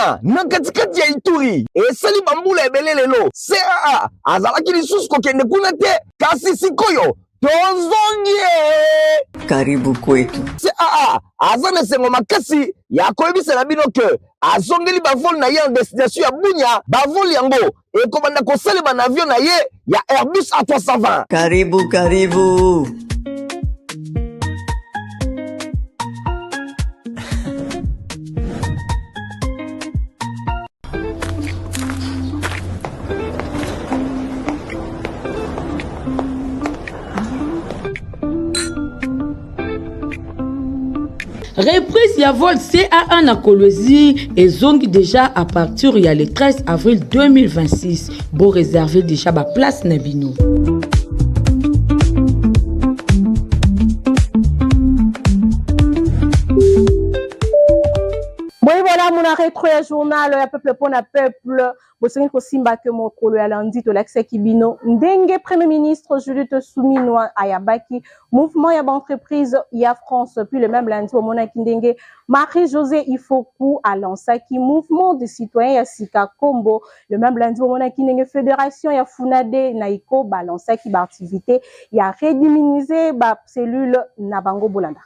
bunya na katikati ya Ituri esali bambula ebele lelo CAA azalaki lisusu kokende kuna te kasi sikoyo tozongie. Karibu kwetu. CAA aza na sengo makasi ya koyebisela bino ke azongeli bavoli na ye en destination ya bunya bavoli yango ekobanda kosalema na avion na ye ya Airbus A320. Karibu. Reprise ya vol CAA na Kolwezi et zongi déjà à partir il y a le 13 avril 2026. Bon réserver déjà ma place na bino. Bon voilà mon rétro journal ya peuple pour na peuple. Bosengeli kosimba ke mokolo ya lundi to l'accès kibino ndenge premier ministre Judith Suminwa ayabaki mouvement ya entreprise ya France puis le même lundi au monaki ndenge Marie-Josée Ifoku a lancé qui mouvement de citoyens ya Sika Kombo le même lundi au monaki ndenge fédération ya Funade Naiko balancer qui ba activité ya rediminuer ba cellule na bango bolanda.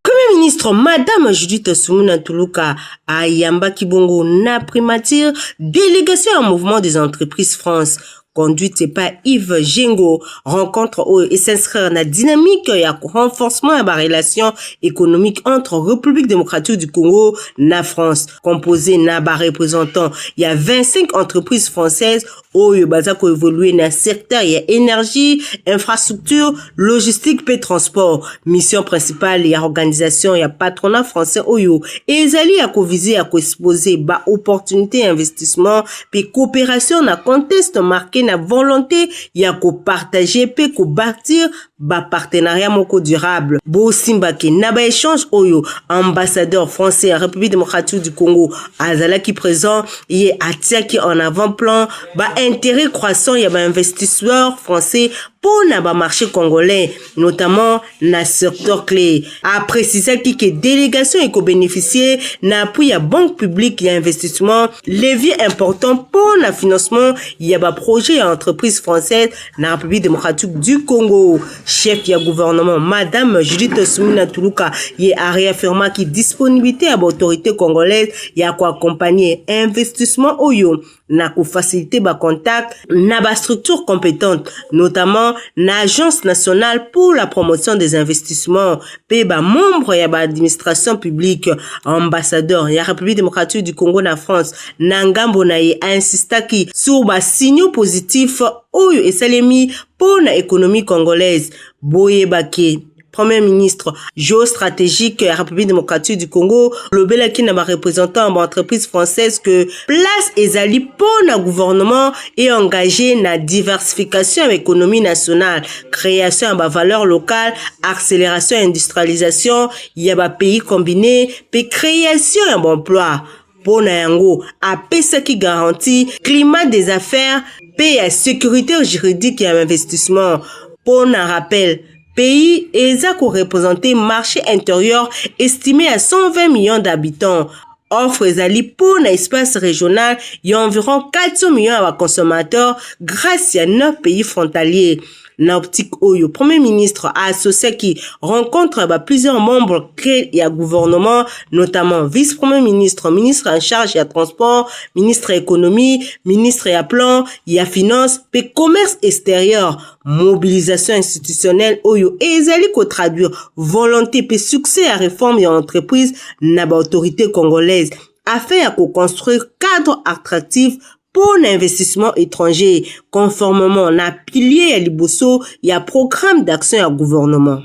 Premier ministre Madame Judith Suminwa Tuluka a yamba kibongo na primature délégation au mouvement des entreprises France conduite par Yves Jengo rencontre et s'inscrire dans la dynamique et renforcement de la relation économique entre République démocratique du Congo et la France composé na ba représentant il y a 25 entreprises françaises oyo bazako évoluer na secteur ya énergie, infrastructure, logistique et transport. Mission principale ya organisation ya patronat français oyo ezali ya ko viser à ko exposer ba opportunité investissement puis coopération na contexte marqué na volonté ya ko partager pe ko bâtir ba partenariat moko durable. Bo simbake na ba échange oyo ambassadeur français à République démocratique du Congo azalaki présent et atiaki en avant-plan ba intérêt croissant y a un investisseur français pour na ba marché congolais notamment na secteur clé a précisé que délégation et ko bénéficier na appui ya banque publique y a investissement levier important pour na financement y a ba projet ya entreprise française na République démocratique du Congo. Chef ya gouvernement Madame Judith Suminwa Tuluka y a réaffirmé qui disponibilité à l'autorité congolaise y a quoi accompagner investissement oyo na ko faciliter ba contact na ba structure compétente notamment na agence nationale pour la promotion des investissements pe ba membre ya ba administration publique ambassadeur ya République démocratique du Congo na France na ngambo na ye insistaki sur ba signaux positifs oyo esalemi pour na économie congolaise boye bake Premier ministre géostratégique de la République démocratique du Congo, le Belaki n'a pas représentant en entreprise française que place ezali pour le gouvernement et engagé na diversification de l'économie nationale, création de valeur locale, accélération industrialisation, il y a pays combiné, puis création d'emplois. Pour Nayango, à PSA qui garantit climat des affaires, paix à sécurité juridique et à investissement. Pour un rappel, pays ESA qui représenté marché intérieur estimé à 120 millions d'habitants. Offre ezali pour un espace régional, il y a environ 400 millions de consommateurs grâce à 9 pays frontaliers. Na optique oyo, Premier ministre a associé qui rencontre plusieurs membres clés et gouvernement, notamment vice-premier ministre, ministre en charge de transport, ministre économie, ministre à plan, ya finance, et commerce extérieur, mobilisation institutionnelle oyo, et ezali ko traduire volonté et succès à réforme et entreprise na ba autorité congolaise, afin de construire cadre attractif pour l'investissement étranger, conformément à pilier à Liboso, il y a programme d'action à gouvernement.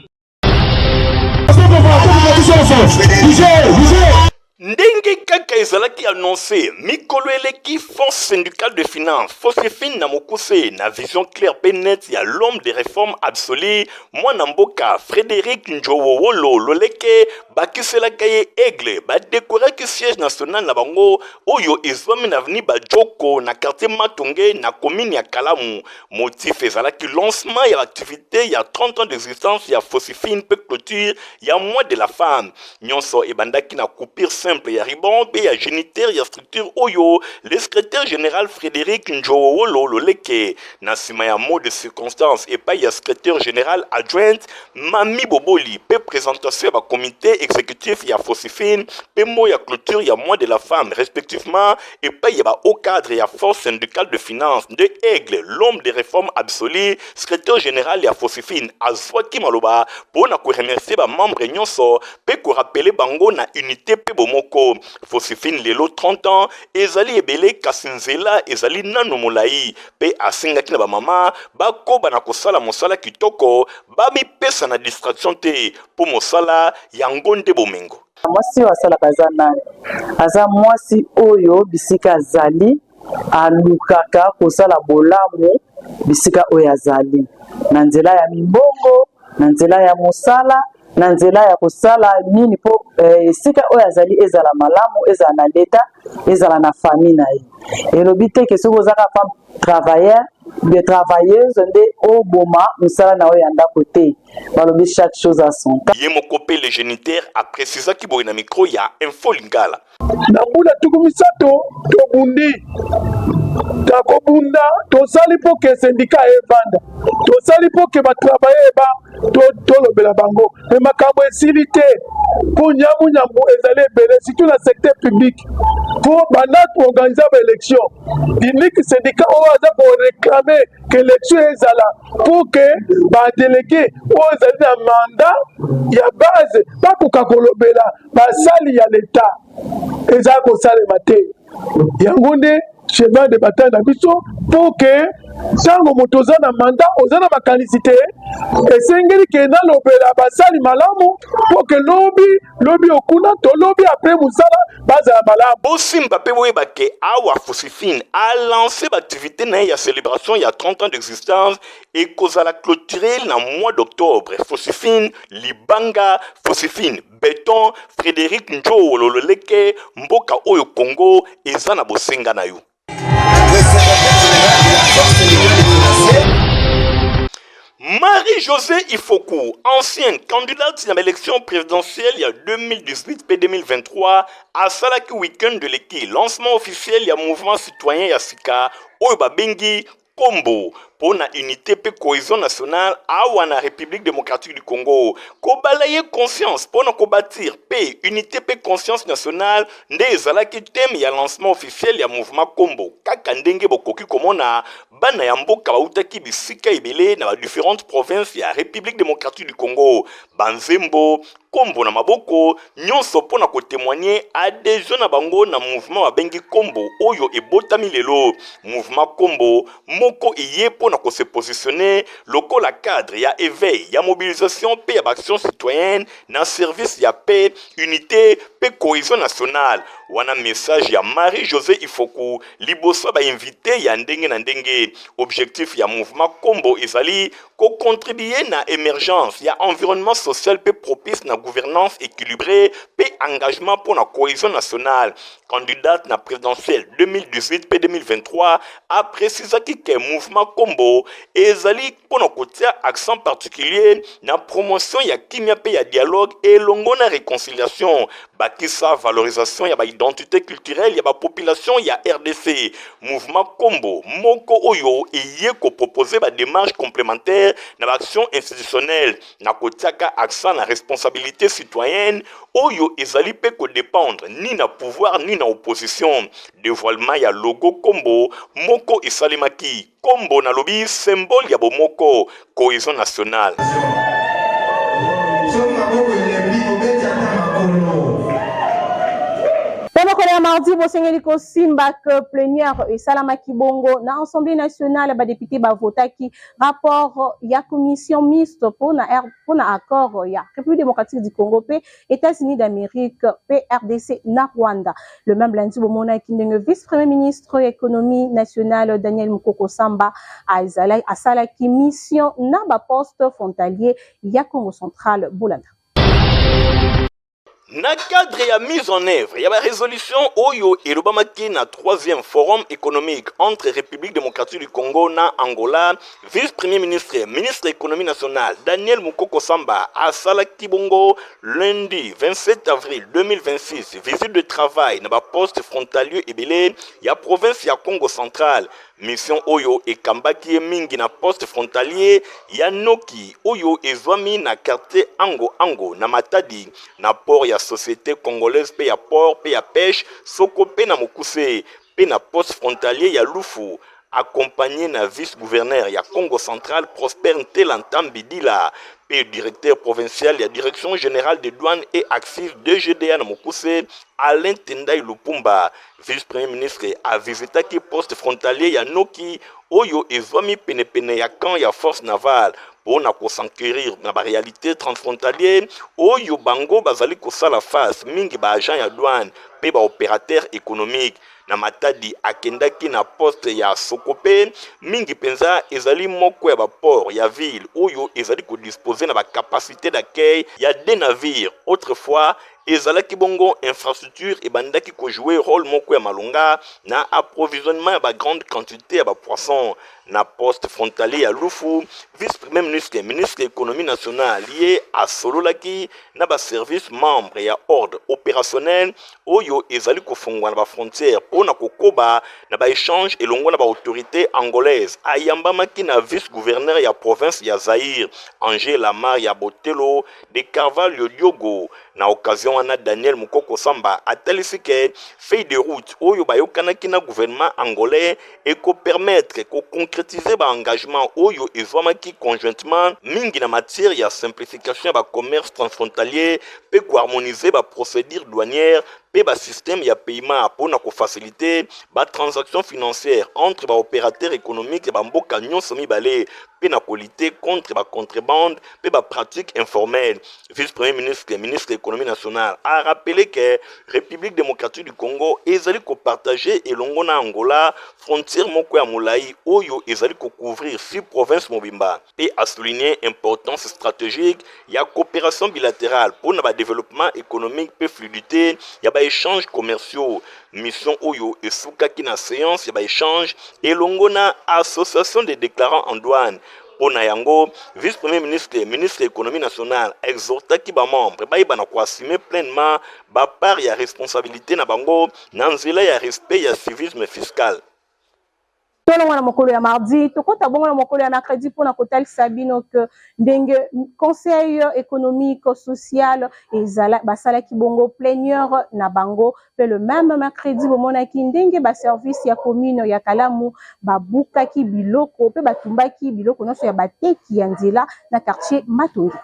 Ndenge kaka ezalaki annoncé mikolo eleki fonds syndical de finance Fosifine na mokuse na vision claire pe net ya l'homme de réforme absolue mwana mboka Frédéric Njowolo loleke bakiselaka ye aigle badekoraki siège national na bango oyo ezwami na avenue Bajoko na quartier Matonge na commune ya Kalamu. Motif ezalaki lancement ya activité ya 30 ans d'existence ya Fosifine pe clôture ya mois de la femme nyonso ebandaki na coupure simple ya ribon pe ya géniteur ya structure oyo le secrétaire général Frédéric Njowolo Loleke na sima ya mot de circonstance et pas ya secrétaire général adjoint Mami Boboli pe présentation ba comité exécutif ya Fosifine pe mo ya clôture ya mois de la femme respectivement et pas ya ba au cadre ya force syndicale de finance de Aigle l'homme des réformes absolues secrétaire général ya Fosifine azwaki maloba pona ko remercier ba membre nyonso pe ko rappeler bango na unité pe bomoko Fosifine lelo 30 ans ezali ebele kasinzela ezali nano molai pe asengaki na ba mama bakoba na kosala mosala kitoko bami pesa na distraction te po mosala yango nde bomengo mwasi wasala kazana aza mwasi oyo bisika azali alukaka kosala bolamu bisika oyo azali na nzela ya mimbongo na nzela ya mosala na nzela ya kosala nini po esika oyo azali ezala malamu ezala na leta ezala na famille na ye elobi te ke soki ozaka femme travailleur de travailleuse nde oboma mosala na oyo ya ndako te balobi chaque chose à son temps ye mokope le géniteur a précisé ki boye na micro ya Info Lingala na mbula tuku misato tobundi takobunda tosali po ke syndicat evanda tosali po ke batravailler eba tolobela bango me makambo esili te po nyamu ezali ebele surtout na secteur public po banda organiser baélection unique syndicat oyo aza koréclame ke élection ezala po ke badélégué oyo ezali na mandat ya base bakoka kolobela basali ya leta ezala kosalema te yango nde chemin de bataille na biso pour que sango moto oza na mandat oza na makanisite esengeli ke nalobela basali malamu pour que lobi okuna to lobi après musala bazala malamu bosimba pe boyeba ke awa Fosifine a lancé l'activité na ya célébration il y a 30 ans d'existence et kozala clôturé na mois d'octobre Fosifine Libanga Fosifine Béton Frédéric Njowolo Loleke mboka oyo Congo eza na bosenga na yo Marie-José Ifoku, ancienne candidate à l'élection présidentielle il y a 2018 et 2023, à Salaki Week-end de l'équipe, lancement officiel il y a mouvement citoyen Yassika, Oyoba Bengi, Kombo, pour la unité et cohésion nationale à la République démocratique du Congo. Kobalaye conscience pour nous bâtir paix, unité et conscience nationale, des alaki thème il y a lancement officiel il y a mouvement Kombo. Kakandenge bokoki komona bana yambo kabautaki bisika ibele na différentes provinces il y a République démocratique du Congo. Banzembo Kombo na maboko nyonso pona ko témoigner adhésion na bango na mouvement wa bengi Kombo oyo ebotami lelo mouvement Kombo moko iye pona ko se positionner lokola cadre ya éveil ya mobilisation pe ya action citoyenne na service ya paix unité pe cohésion nationale wana message ya Marie-José Ifoku liboso ba invité ya ndenge na ndenge objectif ya mouvement Kombo ezali ko contribuer na émergence ya environnement social pe propice na gouvernance équilibrée et engagement pour la cohésion nationale. Candidate na présidentielle 2018 et 2023 a précisé que mouvement Kombo ezali pour nos côtés accent particulier na promotion ya kimia pe ya dialogue et longo na réconciliation bakisa valorisation ya ba identité culturelle ya ba population ya RDC. Mouvement Kombo moko oyo eye ko proposer ba démarche complémentaire na action institutionnelle na kotiaka accent na responsabilité citoyenne oyo ezali pe ko dépendre ni na pouvoir ni na opposition. Dévoilement ya logo Kombo moko esalemaki Kombo na lobi symbole ya bomoko cohésion nationale. Pendant mardi, Bosengeli Simba que plénière et Salamaki Bongo, na Assemblée nationale, ba député ba votaki rapport ya commission mixte pour na accord ya République démocratique du Congo pe États-Unis d'Amérique pe RDC na Rwanda. Le même lundi, Bomona Kindenge vice-premier ministre économie nationale Daniel Mukoko Samba a Salaki mission na ba poste frontalier ya Congo central Boulana. Na cadre ya mise en œuvre ya ba résolution oyo elobamaki na 3e forum économique entre République démocratique du Congo na Angola, vice-premier ministre, ministre économie nationale Daniel Mukoko Samba asalaki bongo lundi 27 avril 2026 visite de travail na ba poste frontalier ebele ya province ya Congo central. Mission oyo ekambaki mingi na poste frontalier ya Noki oyo ezwami na quartier Ango na Matadi na port ya société congolaise pe ya port pe ya pêche soko pe na Mokuse pe na poste frontalier ya Lufu accompagné na vice-gouverneur ya Congo central Prosper Ntelantam-Bidila pe directeur provincial ya direction générale des douanes et axes DGDA na Mokuse Alain Tendai Lupumba. Vice-premier ministre a visité poste frontalier ya Noki oyo ezwami penepene ya camp ya force navale pour na s'enquérir na ba réalité transfrontalière oyo bango bazali kosala face mingi ba agent ya douane pe ba opérateur économique. Na Matadi akendaki na poste ya Sokope mingi penza ezali moko ya ba port ya ville oyo ezali ko disposer na ba capacité d'accueil ya des navires. Autrefois ezalaki bongo infrastructure et bandaki ko jouer rôle moko ya malonga na approvisionnement ya ba grande quantité ya ba poisson. Na poste frontalier ya Lufu, vice-premier ministre, ministre économie nationale lié à Sololaki na ba service membre ya ordre opérationnel oyo ezali ko fongwa na ba frontière pona kokoba na ba échange elongo na ba autorité angolaise ayambamaki na vice-gouverneur ya province ya Zaïre Angé Lamar ya Botelo de Carvalho Diogo. Na occasion wana Daniel Mukoko Samba atelisi ke feuille de route oyo bayokanaki na gouvernement angolais et ko permettre ko concrétiser ba engagement oyo ezwamaki conjointement mingi na matière ya simplification ba commerce transfrontalier pe ko harmoniser ba procédure douanière pe ba système ya paiement pour na ko faciliter ba transaction financière entre ba opérateurs économiques et ba mboka nyonso mibale pe na lutter contre ba contrebande pe ba pratique informelle. Vice-premier ministre, ministre de l'économie nationale a rappelé que République démocratique du Congo ezali ko partager elongo na Angola frontière moko ya molai oyo ezali ko couvrir 6 provinces mobimba et a souligné importance stratégique ya coopération bilatérale pour na ba développement économique pe fluidité ya ba échanges commerciaux. Mission oyo esukaki na séance ya ba échange elongo na association des déclarants en douane. Pona yango, vice-premier ministre, ministre de l'économie nationale, exhortaki ba membre ba na ko assumer pleinement ba part ya responsabilité na bango na nzela ya respect ya civisme fiscal. Tolongo na mokolo ya mardi tokota bongo na mokolo ya mercredi pona kotalisa bino ke ndenge conseil économique social ezala basalaki bongo plénière na bango pe le même mercredi bomonaki ndenge ba service ya commune ya Kalamu babukaki biloko pe batumbaki biloko nyonso ya bateki ya nzela na quartier Matongi.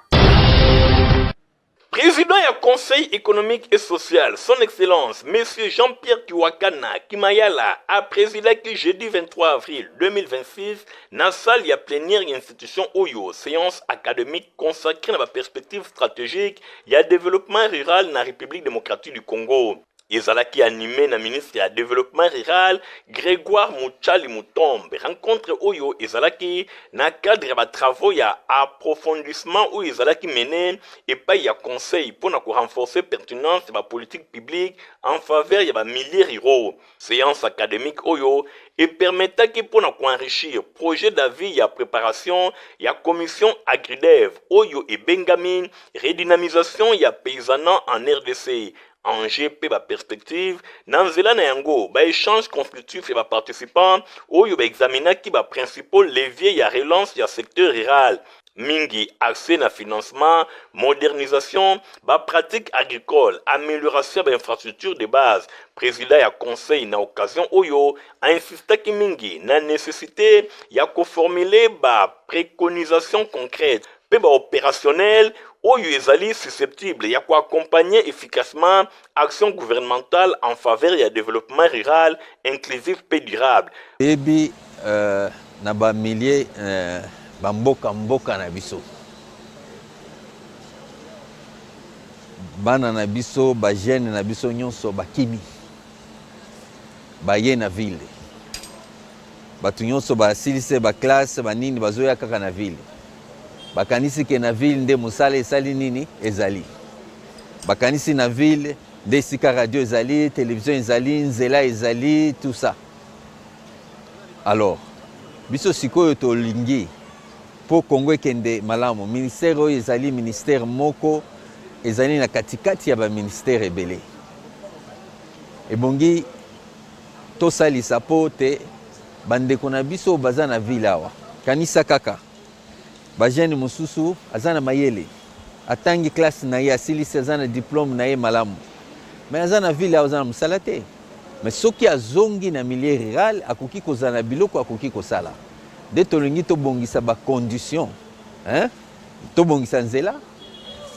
Président du Conseil économique et social, son Excellence, M. Jean-Pierre Kiwakana Kimayala, a présidé le jeudi 23 avril 2026 dans la salle de plénière de l'institution OYO, séance académique consacrée à la perspective stratégique et au développement rural dans la République démocratique du Congo. Ezalaki animé na ministre ya développement rural Grégoire Mouchali Moutombe rencontre oyo ezalaki na cadre ya travaux ya approfondissement ou ezalaki mené et pas ya conseil pour na renforcer pertinence de la politique publique en faveur ya ba milliers ruraux. Séance académique oyo et permetaki pour na enrichir projet d'avis ya préparation ya commission agridev oyo et bengamin redynamisation ya paysanat en RDC. Enjeu pe ba perspective na nzela na yango ba échange constructif et ba participants oyo ba examinaki ba principaux leviers ya relance ya secteur rural mingi accès na financement modernisation ba pratique agricole amélioration ba infrastructure de base. Président ya conseil na occasion oyo a insistaki mingi na nécessité ya ko formuler ba préconisation concrète pe ba opérationnel oyo ezali susceptible ya ko accompagner efficacement action gouvernementale en faveur du développement rural inclusif et durable. Ebi na ba milliers ba mboka na biso. Bana na biso ba jeune na biso nyonso bakimi. Ba ye na ville. Batu nyonso ba silise ba classe ba nini bazoya kaka na ville. Bakanisi ke na ville nde musala esali nini ezali. bakanisi na ville nde esika radio ezali, télévision ezali, nzela ezali, tout ça. Alors biso sikoyo tolingi po Congo ekende malamu, ministère oyo ezali ministère moko ezali na katikati ya ba ministère ebele. Ebongi tosalisa po te bandeko na biso baza na ville awa. Kanisa kaka bajene mosusu aza na mayele, atangi classe na ye asilisi aza na diplôme na ye malamu, mais aza na ville awa aza na mosala te. Mais soki azongi na milieu rural akoki kozala na biloko akoki kosala. Nde tolingi tobongisa ba condition, tobongisa nzela,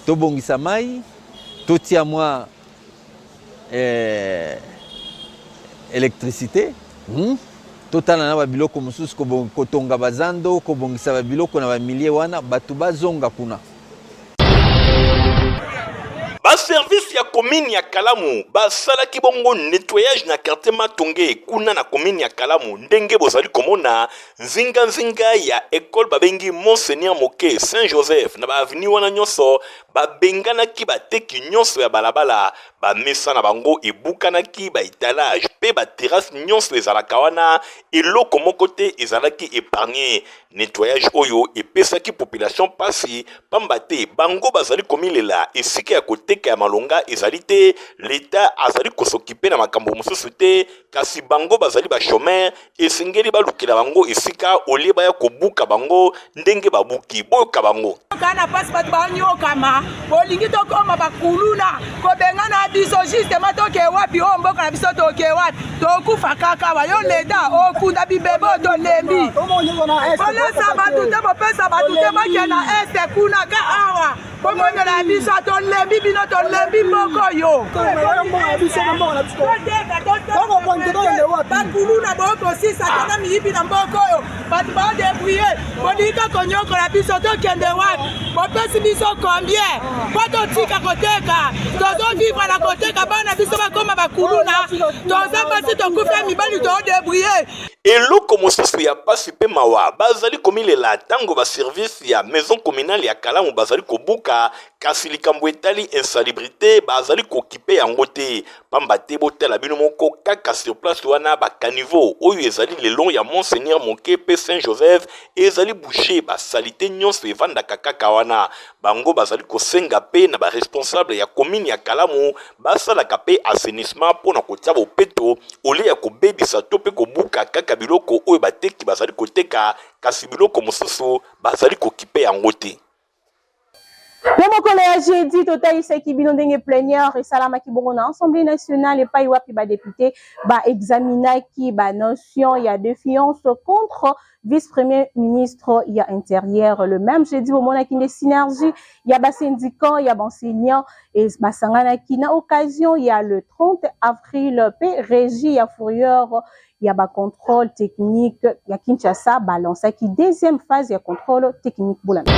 tobongisa mai, totia mwa électricité, totala na ba biloko mosusu kotonga bazando, kobongisa ba biloko na ba milieu wana batu bazonga kuna. Ba service ya commune ya Kalamu basalaki bongo nettoyage na quartier Matonge kuna na commune ya Kalamu ndenge bozali komona nzinga ya école babengi Monseigneur Moke Saint Joseph na ba avenue wana nyonso babenganaki bateki nyonso ya balabala ba mesa na bango ebukanaki ba étalage pe ba terrasse nyonso ezalaka wana eloko moko te ezalaki épargné. Nettoyage oyo epesaki population pasi pamba te bango bazali komilela esika ya koteka ya malonga ezali te, l'État azali kosokipe na makambo mosusu te, kasi bango bazali ba chômeur esengeli balukila bango esika olie baya kobuka bango ndenge babuki boyoka bango kana pasi batu baonyokama bolingi tokoma bakuluna kobengana biso justement toke wapi o mboka na biso toke wapi tokufa kaka bayo l'État okunda bibebo tolembi olesa batu te bopesa batu te make na este kuna ka awa bomonyela biso tolembi bino tolembi mboko yo bakuluna bokosisa tona miyibi na mboko oyo batu baodebrouye bolinga konyokola biso tokende wapi bopesi biso combien po totika koteka tozovivre na koteka bana biso bakoma bakuluna toza mpasi tokufa mibali toodebrouye eloko mosusu ya pasi pe mawa bazali komilela tango ba service ya maison communale ya Kalamu bazali kobuka kasi likambo etali insalubrité bazali kokipe yango te pamba te botala bino moko kaka sur place wana ba caniveau oyo ezali le long ya Monseigneur Moke pe Saint Joseph ezali boucher ba salité nyonso evandaka kaka wana bango bazali kosenga pe na ba responsable ya commune ya Kalamu basalaka pe assainissement pona kotia bopeto ole ya kobebisa to pe kobuka kaka biloko oyo bateki bazali koteka kasi biloko mosusu bazali kokipe yango te. Mokolo ya jeudi totaisaki bino ndenge plénière esalamaki bongo na Assemblée nationale epai wapi badepute baexaminaki banotion ya défiance contre vice-premier ministre ya intérieur. Le même jeudi bomonaki nde synergie ya basyndicat ya baenseignant et basanganaki na occasion ya le 30 avril pe régie ya fourrière ya ba contrôle technique ya Kinshasa balansaki deuxième phase ya contrôle technique bolana.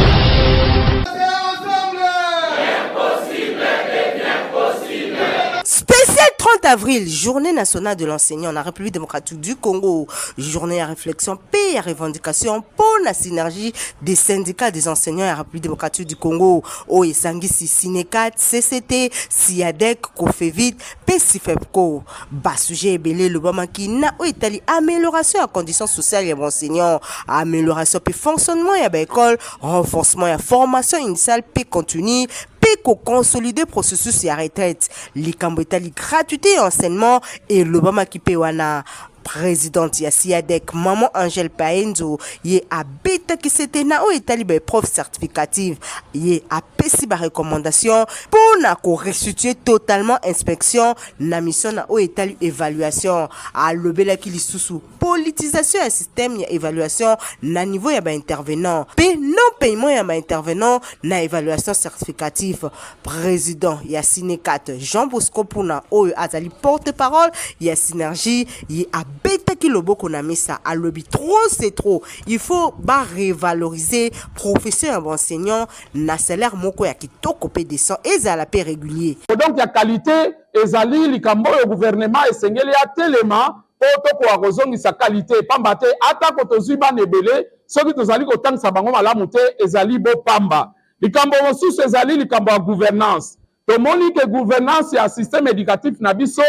Spécial 30 avril, journée nationale de l'enseignant en République démocratique du Congo. Journée à réflexion, paix et revendication pour la synergie des syndicats des enseignants en République démocratique du Congo. Oesangisi Sinekat, CCT, Siadec, Kofevit, PSIFEPCO. Bas sujet belé le Bamaki na Oetali amélioration à conditions sociales et enseignants, amélioration puis fonctionnement et à l'école, renforcement et formation initiale puis continue. Pour consolider processus et retraite, likambo etali gratuité et enseignement et le Bamaki Pewana. Présidente ya Siadec, Maman Angèle Paenzo, ye a bêta qui s'était na o etali ba prof certificative, ye a pesi ba recommandation pour na ko restituer totalement inspection na mission na o etali évaluation a lobela ki lisusu politisation ya système ya évaluation na niveau ya ba intervenant pe non paiement ya ba intervenant na évaluation certificative. Président ya Sinekat Jean Bosco Puna o azali porte-parole ya synergie ye a bêta qui le boko na misa à lobby trop c'est trop. Il faut ba revaloriser professeur enseignant na salaire moko ya kitoko pe descend et à la paix régulier. Donc ya qualité ezali likambo yo gouvernement esengeli ya telema poto ko kozongisa qualité pamba te ata ko tozwi ba nebele soki tozali ko tangisa bango malamu te ezali bo pamba. Likambo mosusu ezali likambo ya gouvernance. tomoni ke gouvernance ya système éducatif na biso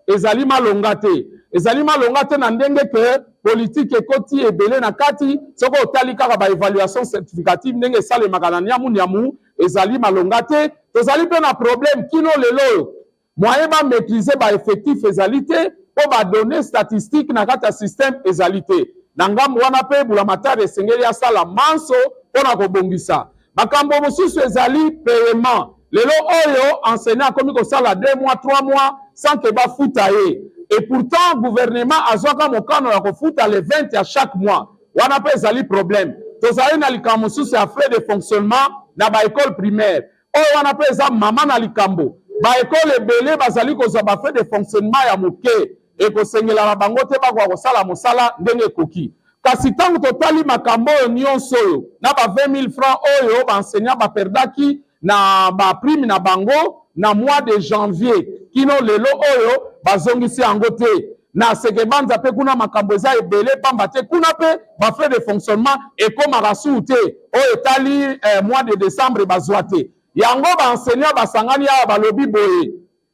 ezali malonga te. Ezali malonga te na ndenge ke politique ekoti ebele na kati soko otali kaka ba évaluation certificative ndenge esalemaka na niamu ezali malonga te. Tozali pe na problème kino lelo moyen ba maîtriser ba effectif ezali te po ba donner statistique na kati ya système ezali te. Na ngambo wana pe Bulamatari esengeli asala manso pona kobongisa. Makambo mosusu ezali paiement. Lelo oyo enseignant akomi kosala 2 mois 3 mois sans que ba futa ye. Et pourtant gouvernement azwaka mokano ya kofuta le 20 à chaque mois. Wana pe ezali problème. Tozali na likambo mosusu ya frais de fonctionnement na ba école primaire. Oyo wana pe eza mama na likambo. Ba école ebele bazali kozwa ba frais de fonctionnement ya moke. Et kosengela na bango te bakwa kosala mosala ndenge koki. Kasi tango totali makambo oyo nyonso oyo na ba 20 000 francs oyo ba enseignant ba perdaki na ba prime na bango na mois de janvier kino lelo oyo bazongisi yango te na seke banza pe kuna makambo eza ebele pamba te kuna pe ba frais de fonctionnement ekomaka su te oyo etali mois de décembre bazwa te yango ba enseignant basangani awa balobi boye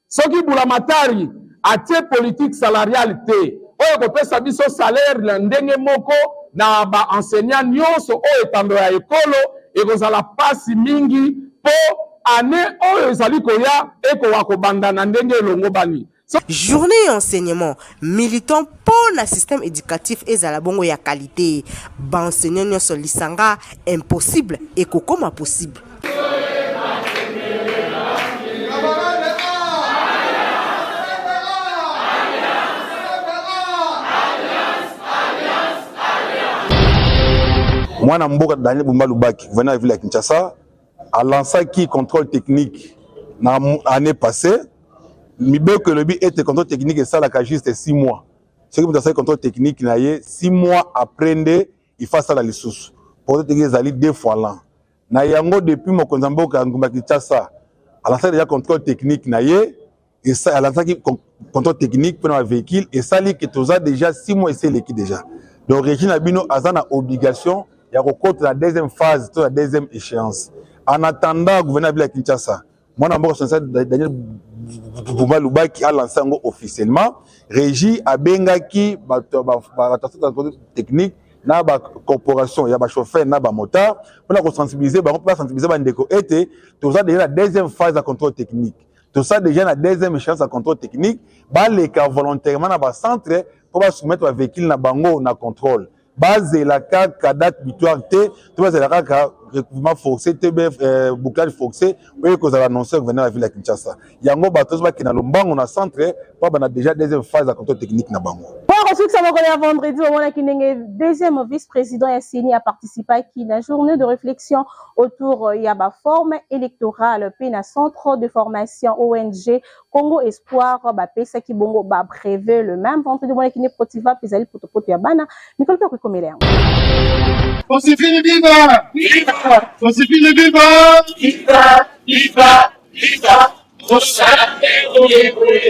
soki Bulamatari atie politique salariale te oyo kopesa biso salaire na ndenge moko na ba enseignant nyonso oyo etando ya ekolo ekozala pasi mingi po année oyo ezali koya ekowa kobanda na ndenge elongo bani. Journée enseignement militant pour le système éducatif ezala bongo ya qualité. Ba enseignant nyonso lisanga impossible et kokoma possible. Moi, Namboka Daniel Bumba Lubaki, venant de la ville de Kinshasa, a lancé qui contrôle technique l'année passée. Mais que le but était contrôle technique et ça, la juste 6 mois. Ce qui me dit contrôle technique, 6 mois après, il faut ça dans les sources. Pour que les alliés 2 fois l'an. Nayango depuis mon Konzamboka Ngumba Kinshasa, a lancé déjà contrôle technique, et ça, a lancé contrôle technique pour un véhicule, et ça, qui est déjà 6 mois et c'est l'équipe déjà. Donc, Régine Abino a une obligation. Il y a encore la deuxième phase, la deuxième échéance. En attendant, le gouvernement de Kinshasa, moi, Daniel Bumba Lubaki a lancé officiellement. Régie a bengaki technique, na ba corporation, il y a ba chauffeur, na ba moteur, pour sensibiliser, pour sensibiliser bandeko été, tout ça déjà la deuxième phase de contrôle technique. Tout ça déjà la deuxième échéance de contrôle technique, les cas volontairement dans le centre pour soumettre un véhicule na bango na contrôle. Base la CAC, date victoire T, tout ça la CAC, recouvrement forcé, TB, bouclage forcé, oui, que vous avez annoncé que vous venez à la ville de Kinshasa. Yango Batos qui na Lombango na centre, on a déjà deuxième phase de contrôle technique na bango. Ensuite, ça va vendredi, au moment où deuxième vice-président Yassini a participé à la journée de réflexion autour de la forme électorale, puis un centre de formation ONG Congo Espoir, PESA qui bongo brevet le même vendredi, au moment où Protiva, puis Zali Potopoto Yabana, Nicole Perry comme il est. On s'est fini viva! On s'est fini viva! Viva!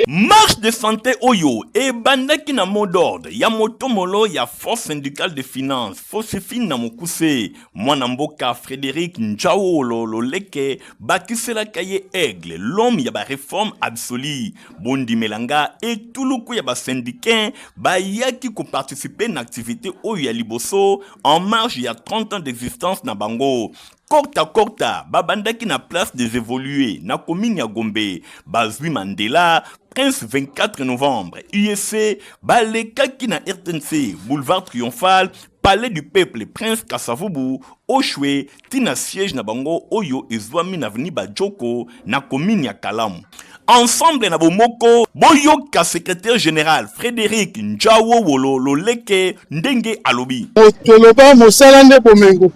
Marche de santé Oyo et bandaki na mot d'ordre ya motomolo ya force syndicale de finances Fosefine na mokuse mwana mboka Frédéric Njawolo Loleke bakisela kaye aigle l'homme ya ba réforme absolue Bondi Melanga et tuluku ya ba syndicat ba yaki ko participer na activité Oyo ya liboso en marge ya 30 ans d'existence na bango. Korta, babandaki na place des évolués, na commune ya Gombe, Bazui Mandela, Prince 24 novembre, USC, balekaki na RTNC, Boulevard Triomphal, Palais du Peuple, Prince Kasavubu, Oshwe, tina siège na bango, Oyo, Ezwami na veni Bajoko, na commune ya Kalamu. Ensemble na bomoko, boyoka secrétaire général Frédéric Njawo Wolo Loleke, Ndenge Alobi. Toloba Mosalande Bomengo.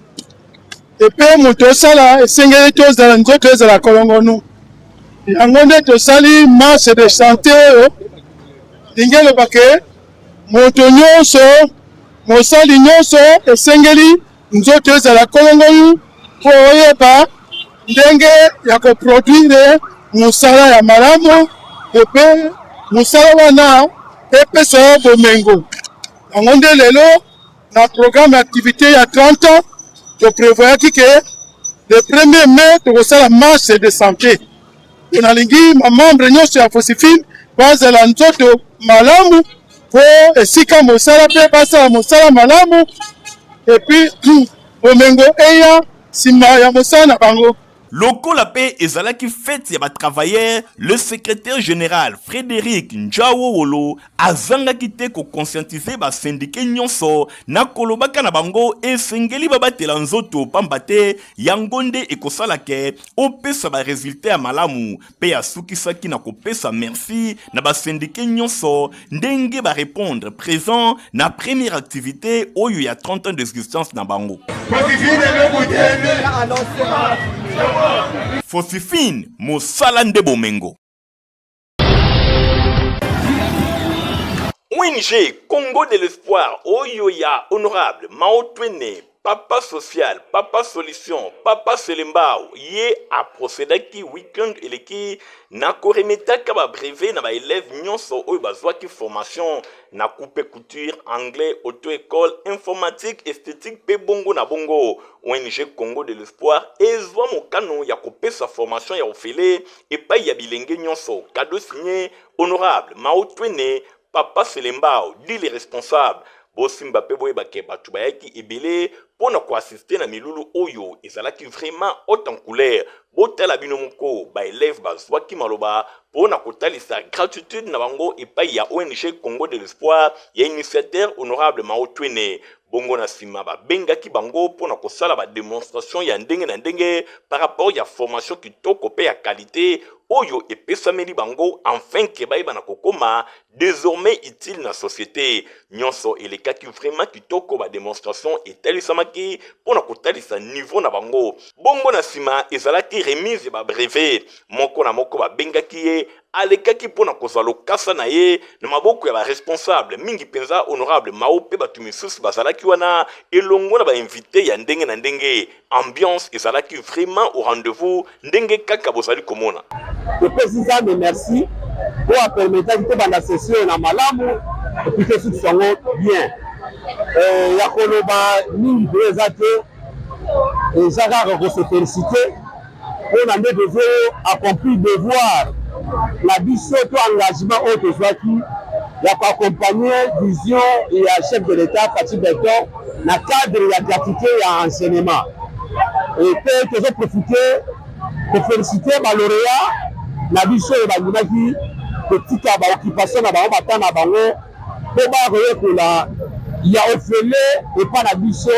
Et puis, moto sala, esengeli tozala nzoto ezala kolongo nu. Yango nde tosali marche de santé lingelo bake moto nyonso mosali nyonso esengeli nzoto ezala kolongo nu po oyeba ndenge ya koproduire mosala ya malamu epe mosala wana epesa bomengo. Yango nde lelo na programme d'activité ya 30 ans je prévois que le 1er mai, tu reçois la marche de santé. nalingi membre nyonso ya Fosifine bazala nzoto malamu po esika mosala pe basala mosala malamu epuis bomengo eya nsima ya mosala na bango. Lokola pe ezalaki fête ya travailleur, le secrétaire général Frédéric Njawolo azangaki te ko conscientiser ba syndicat nyonso na kolobaka na bango esengeli babatela nzoto pamba te yangonde ekosala ke opesa ba résultat ya malamu pe ya sukisaki na kopesa merci na ba syndicat nyonso ndenge ba répondre présent na première activité oyo ya 30 ans d'existence na bango. Fosifine mosala nde bomengo. ONG Congo de l'Espoir oyo ya honorable Mao Twene Papa Social, Papa Solution, Papa Selembao ye a procédaki week-end eleki na koremetaka ba brevet na ba élèves nyonso oyo bazwaki formation na coupe couture, anglais, auto-école, informatique, esthétique pe bongo na bongo. ONG Congo de l'Espoir ezwa mokano ya kopesa formation ya ofele epai ya bilenge nyonso. Cadeau signé honorable Mao Twene Papa Selembao dit les responsables. Bosimba pe boye bake batu bayaki ebele pona ko assister na milulu oyo ezalaki vraiment haute en couleur. Botala bino moko ba élève bazwaki maloba pona kotalisa gratitude na bango epai ya ONG Congo de l'Espoir ya initiateur honorable Mao Twene. Bongo na sima ba bengaki bango pona kosala ba démonstration ya ndenge na ndenge par rapport ya formation kitoko pe ya qualité oyo epesameli bango enfin ke bayiba na kokoma désormais utile na société. Nyonso elekaki vraiment kitoko ba démonstration etalisamaki pona kotalisa niveau na bango. Bongo na sima ezalaki remise ba brevet moko na moko ba bengaki ye alekaki pona kozwa lokasa na ye na maboko ya ba responsable mingi penza honorable Mao pe batu misusu bazalaki wana elongo na ba invité ya ndenge na ndenge. Ambiance ezalaki vraiment au rendez-vous ndenge kaka bozali komona. Je précise mais merci pour permettre que dans la session na malamu et puis que tout soit bien. Ya koloba mingi prezate et Jacques se féliciter pour la devoir accomplir devoir la biso to engagement au qui ya accompagner vision et chef de l'État Fatih Beton na cadre ya gratuité ya enseignement et que je profiter pour féliciter ma lauréat na biso e bandimaki kotika ba occupation na bango batana bango po ba koyekola ya ofele et pas na biso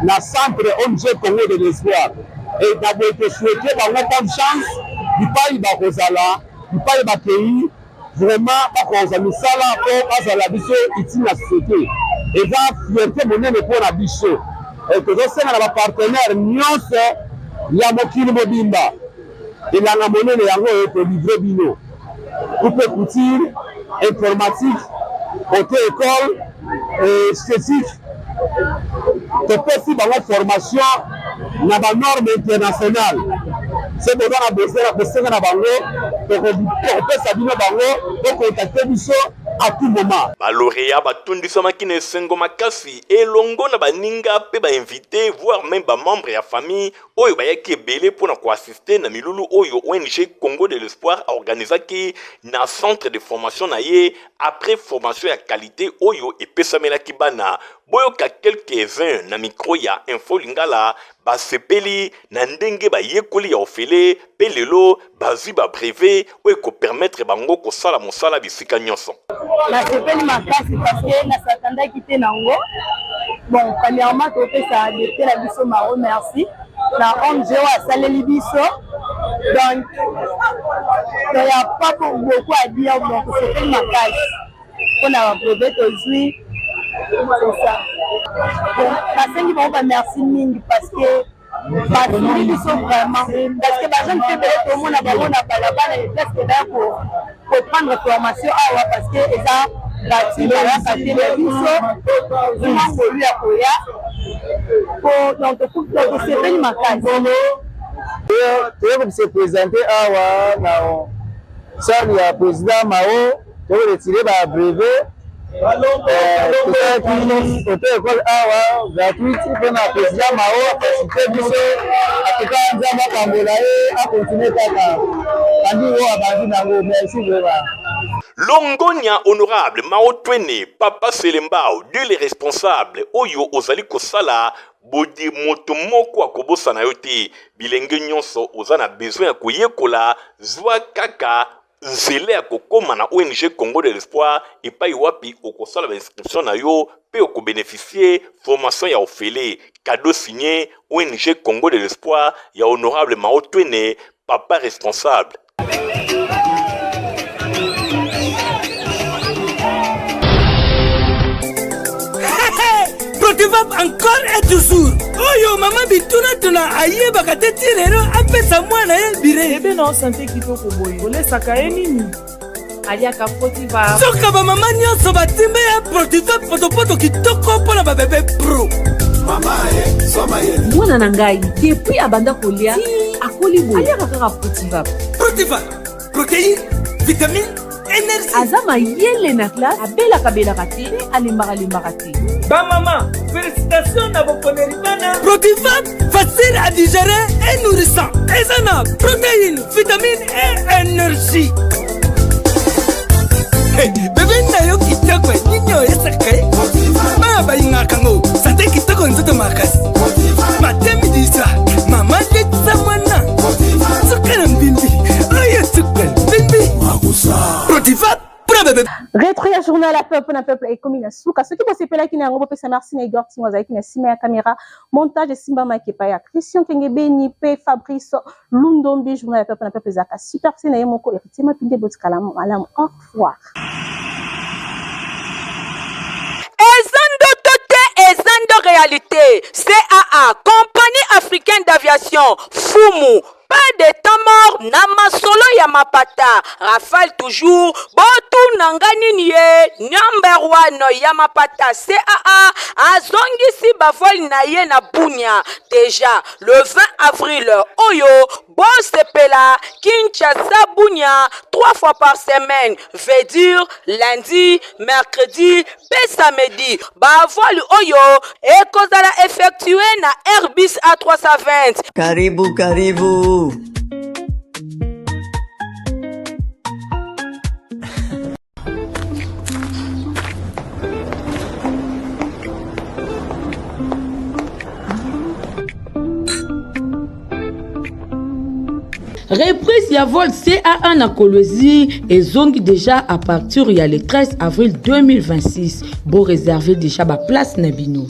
na centre ONG Congo de l'Espoir et d'abord que souhaiter bango bonne chance bipai ba kozala bipai ba pays vraiment ba kozala misala po azala biso ici na société et va fierté monene pour na biso et que je sais na ba partenaire nyonso ya mokili mobimba et la monnaie yango est livré bino coupe couture informatique auto-école esthétique te pesi bango formation na ba norme internationale c'est besoin na besoin na bango to pesa bino bango to contacter biso à tout moment. Ba lauréat ba tundisamaki na esengo makasi elongo na baninga pe ba invité voire même ba membre ya famille oyo bayaki ebele pona ko assister na milulu oyo ONG Congo de l'Espoir organisaki na centre de formation na ye après formation ya qualité oyo epesamelaki bana boyoka quelques-uns na micro ya Info Lingala basepeli na ndenge bayekoli ya ofele pe lelo bazwi ba brevet oyo ko permettre bango kosala mosala bisika nyonso. Nasepeli makasi parce que nasatandaki te nango. Bon, premièrement topesa de la biso ma remercie na ONG wa saleli biso. Donc il n'y a pas beaucoup à dire, donc sepeli makasi on a brevet aujourd'hui. C'est ça. Bon, nasengi bango merci mingi parce que basili biso vraiment parce que bajeune pe bele tomona bango na balabala et presque d'accord pour prendre formation awa parce que eza gratuit bayaka te na biso zimangolu ya koya po donc tosepeli makasi toyeko se présenter awa na salle ya président Mao tokoretire ba brevet tosalaki kote ekole awa gratuite mpona président mao apasite biso atuka nzambe akambola ye akontinue kaka kandi oyo abandi nango merci vraiment. Longonia honorable Maotwene Papa Selembao de les responsables oyo ozali kosala bodi moto moko akobosa na yo te bilenge nyonso oza na besoin ya koyekola zwa kaka nzela ya kokoma na ONG Congo de l'Espoir epai wapi okosala ba inscription na yo pe okobénéficier formation ya ofele cadeau signé ONG Congo de l'Espoir ya honorable Maotwene Papa responsable. Protivap encore et toujours. Oyo mama bituna tuna aye bakate tirero apesa mwana ye bire. Ebe na santé kitoko boye. Olesaka ye nini? Aliaka Protivap. Soka ba mama nyonso batimbe ya Protivap potopoto kitoko pona ba bébé pro. Mama soma ye. Mwana na ngai depuis abanda kolia akoli boye. Aliaka kaka Protivap. Protivap. Protéine, vitamine, énergie. Azama yele na classe abela kate alimbaka te. Ba maman, félicitations à vos connaissances. Protivap, facile à digérer et nourrissant. Ezana, protéines, vitamines et énergie. Hey, bébé na yo kitoko ninyo esakai. Ba ba inga kango, santé kitoko nzoto makasi. Matemi disa, mama letsa mwana. Sukana mbimbi, ayo sukana mbimbi. Protivap. Rétro ya journal à peuple et comme na suka ce qui va s'appeler qui na ngobo pesa merci na Igor Tingoza qui na sima ya caméra montage Simba Makepa ya Christian Kengebeni pe Fabrice Lundombi journal à peuple zaka super c'est na yemoko effectivement pinde botikala malam au revoir. Ezando tote ezando réalité CAA compagnie africaine d'aviation Fumu. Pas de temps mort, namasolo ya mapata. Rafale toujours, botu nangani niye, number 1 ya mapata. CAA, azongisi bavol na ye na Bunia. Déjà, le 20 avril, Oyo, Bosepela, Kinshasa Bunia, 3 fois par semaine. Veut dire, lundi, mercredi, et samedi. Bavol Oyo, et kozala effectué na Airbus A320. Karibu. Reprise ya vol CA1 na Kolwezi et zongi déjà à partir il y a le 13 avril 2026. Bon réserver déjà ma place na bino.